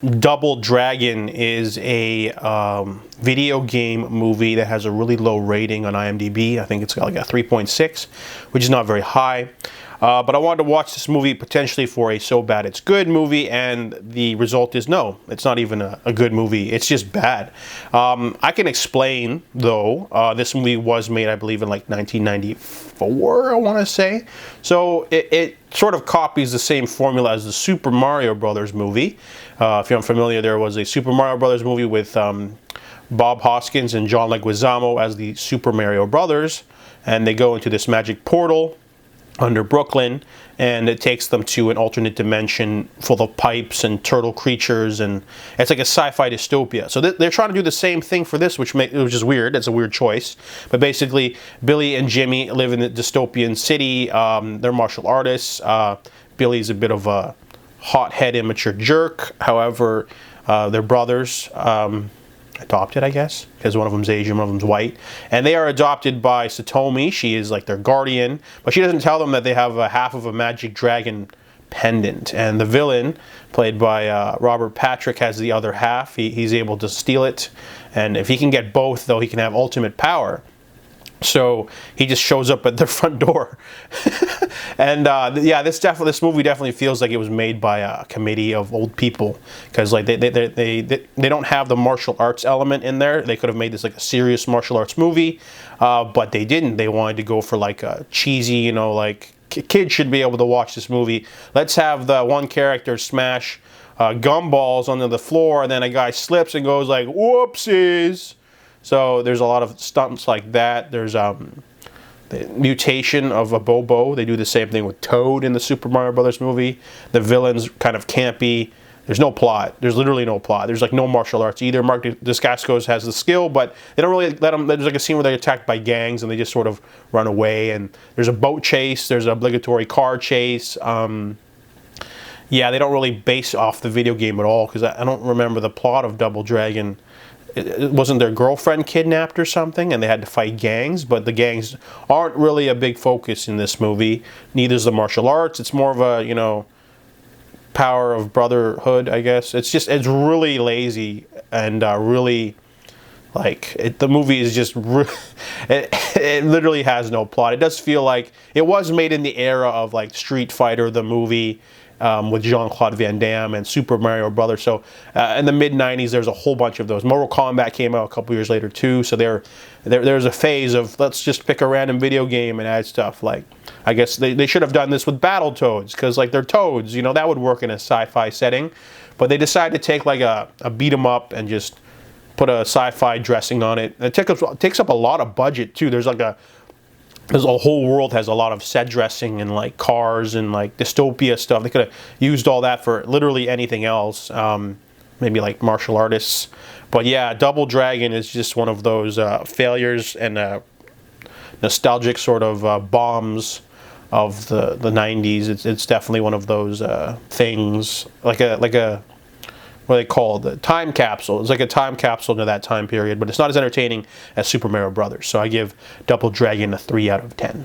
Double Dragon is a video game movie that has a really low rating on IMDb. I think it's got like a 3.6, which is not very high. But I wanted to watch this movie potentially for a so bad it's good movie, and the result is no, it's not even a good movie. It's just bad. I can explain, though. This movie was made, I believe, in like 1994, I want to say. So it sort of copies the same formula as the Super Mario Brothers movie. If you're unfamiliar, there was a Super Mario Brothers movie with Bob Hoskins and John Leguizamo as the Super Mario Brothers, and they go into this magic portal under Brooklyn, and it takes them to an alternate dimension full of pipes and turtle creatures, and it's like a sci-fi dystopia. So they're trying to do the same thing for this, which is weird. It's a weird choice. But basically, Billy and Jimmy live in the dystopian city. They're martial artists. Billy's a bit of a hothead, immature jerk. However, they're brothers. Adopted, I guess, because one of them's Asian, one of them's white, and they are adopted by Satomi. She is like their guardian, but she doesn't tell them that they have a half of a magic dragon pendant, and the villain, played by Robert Patrick, has the other half. He's able to steal it, and if he can get both, though, he can have ultimate power. So he just shows up at their front door. And yeah, this movie definitely feels like it was made by a committee of old people, because like they don't have the martial arts element in there. They could have made this like a serious martial arts movie, but they didn't. They wanted to go for like a cheesy, you know, like kids should be able to watch this movie. Let's have the one character smash gumballs onto the floor, and then a guy slips and goes like, whoopsies. So there's a lot of stunts like that. There's the mutation of a Bobo. They do the same thing with Toad in the Super Mario Brothers movie. The villain's kind of campy. There's no plot. There's literally no plot. There's like no martial arts either. Mark Dacascos has the skill, but they don't really let him. There's like a scene where they're attacked by gangs and they just sort of run away. And there's a boat chase. There's an obligatory car chase. Yeah, they don't really base off the video game at all, because I don't remember the plot of Double Dragon. It wasn't their girlfriend kidnapped or something, and they had to fight gangs, but the gangs aren't really a big focus in this movie. Neither is the martial arts. It's more of a, you know, power of brotherhood, I guess. It's really lazy, and really, like, the movie is just, it literally has no plot. It does feel like it was made in the era of, like, Street Fighter, the movie, with Jean-Claude Van Damme and Super Mario Brothers. So in the mid-90s, there's a whole bunch of those. Mortal Kombat came out a couple years later too, so there's a phase of let's just pick a random video game and add stuff. Like, I guess they should have done this with Battletoads, because like they're toads, you know, that would work in a sci-fi setting. But they decided to take like a beat 'em up and just put a sci-fi dressing on it. It takes up a lot of budget too. There's a whole world has a lot of set dressing and like cars and like dystopia stuff. They could have used all that for literally anything else, maybe like martial artists. But yeah, Double Dragon is just one of those failures and nostalgic sort of bombs of the 90s. It's definitely one of those things, like a what are they called? The time capsule. It's like a time capsule to that time period, but it's not as entertaining as Super Mario Brothers. So I give Double Dragon a 3 out of 10.